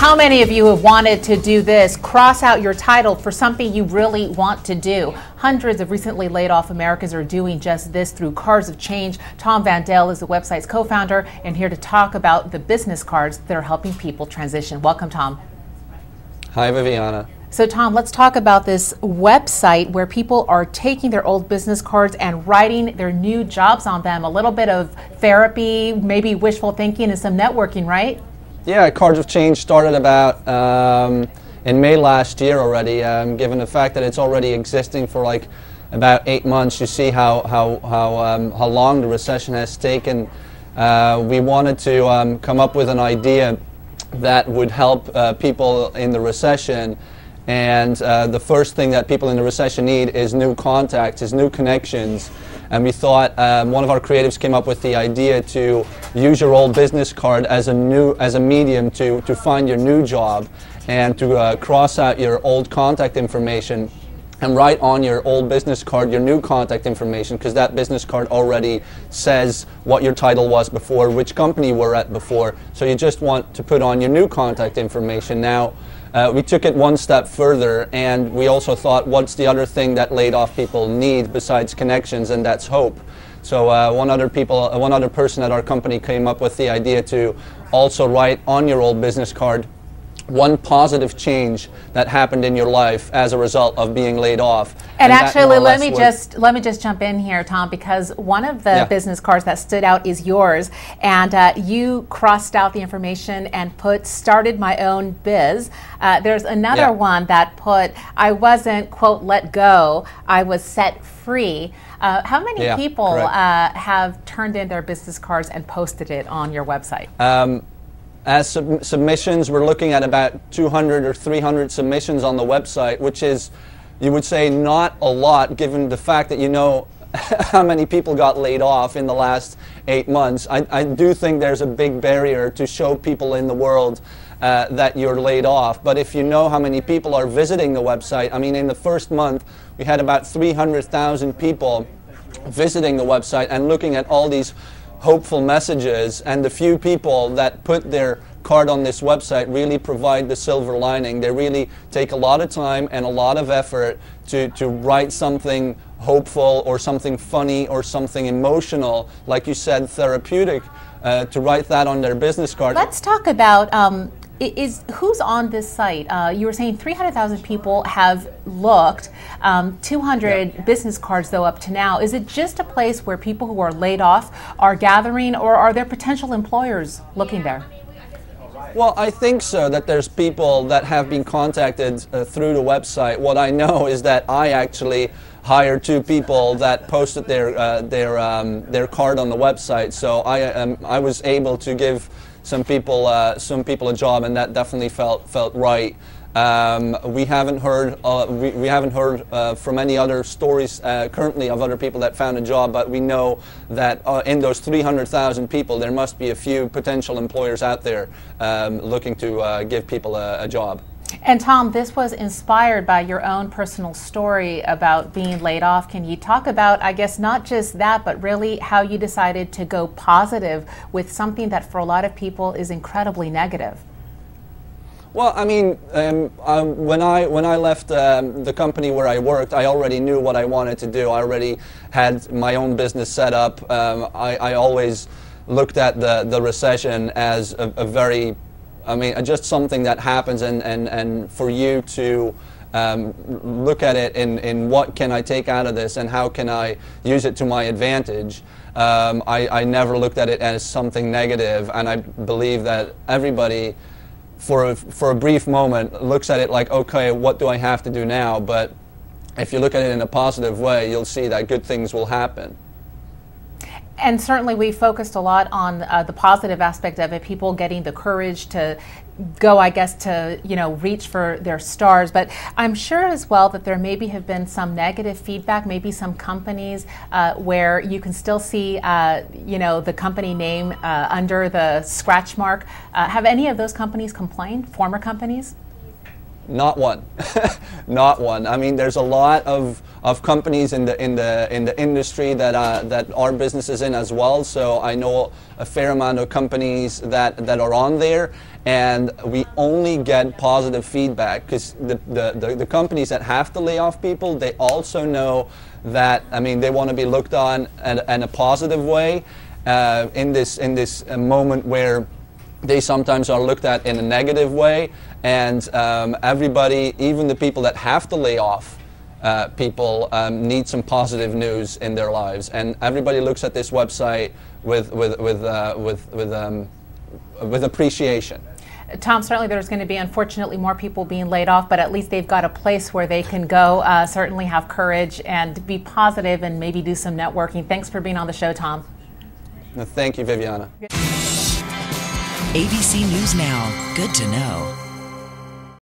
How many of you have wanted to do this? Cross out your title for something you really want to do. Hundreds of recently laid off Americans are doing just this through CardsofChange. Tom Van Daele is the website's co-founder and here to talk about the business cards that are helping people transition. Welcome, Tom. Hi, Viviana. So Tom, let's talk about this website where people are taking their old business cards and writing their new jobs on them. A little bit of therapy, maybe wishful thinking and some networking, right? Yeah, CardsofChange started about in May last year already. Given the fact that it's already existing for like about 8 months, you see how long the recession has taken. We wanted to come up with an idea that would help people in the recession. And the first thing that people in the recession need is new contacts, is new connections. And we thought one of our creatives came up with the idea to use your old business card as a medium to find your new job and to cross out your old contact information and write on your old business card your new contact information, because that business card already says what your title was before, which company you were at before. So you just want to put on your new contact information. Now, we took it one step further, and we also thought, what's the other thing that laid off people need besides connections, and that's hope. So one other person at our company came up with the idea to also write on your old business card one positive change that happened in your life as a result of being laid off. And actually, let me just jump in here, Tom, because one of the business cards that stood out is yours, and you crossed out the information and put "started my own biz." There's another one that put "I wasn't quote let go, I was set free." How many people have turned in their business cards and posted it on your website? As submissions, we're looking at about 200 or 300 submissions on the website, which is, you would say, not a lot given the fact that you know how many people got laid off in the last 8 months. I do think there's a big barrier to show people in the world that you're laid off. But if you know how many people are visiting the website, I mean, in the first month, we had about 300,000 people visiting the website and looking at all these hopeful messages, and the few people that put their card on this website really provide the silver lining. They really take a lot of time and a lot of effort to write something hopeful or something funny or something emotional, like you said, therapeutic, to write that on their business card. Let's talk about who's on this site. You were saying 300,000 people have looked, 200 business cards though up to now. Is it just a place where people who are laid off are gathering, or are there potential employers looking there? Well, I think so, that there's people that have been contacted through the website. What I know is that I actually hired 2 people that posted their card on the website. So I was able to give some people a job, and that definitely felt right. We haven't heard we haven't heard from any other stories currently of other people that found a job, but we know that in those 300,000 people, there must be a few potential employers out there looking to give people a job. And Tom, this was inspired by your own personal story about being laid off. Can you talk about, I guess, not just that, but really how you decided to go positive with something that for a lot of people is incredibly negative? Well, I mean, when I left the company where I worked, I already knew what I wanted to do. I already had my own business set up. I always looked at the recession as a very, I mean, just something that happens, and for you to look at it in what can I take out of this and how can I use it to my advantage. I never looked at it as something negative, and I believe that everybody, for a brief moment, looks at it like, okay, what do I have to do now? But if you look at it in a positive way, you'll see that good things will happen. And certainly we focused a lot on the positive aspect of it, people getting the courage to go, I guess, to, you know, reach for their stars. But I'm sure as well that there maybe have been some negative feedback, maybe some companies where you can still see, you know, the company name under the scratch mark. Have any of those companies complained, former companies? Not one. Not one. I mean, there's a lot of of companies in the industry that our business is in as well. So I know a fair amount of companies that are on there, and we only get positive feedback, because the companies that have to lay off people, they also know that, I mean, they want to be looked on in a positive way in this moment where they sometimes are looked at in a negative way. And everybody, even the people that have to lay off people, need some positive news in their lives. And everybody looks at this website with appreciation. Tom, certainly there's going to be, unfortunately, more people being laid off, but at least they've got a place where they can go, certainly have courage and be positive and maybe do some networking. Thanks for being on the show, Tom. Thank you, Viviana. ABC News Now. Good to know.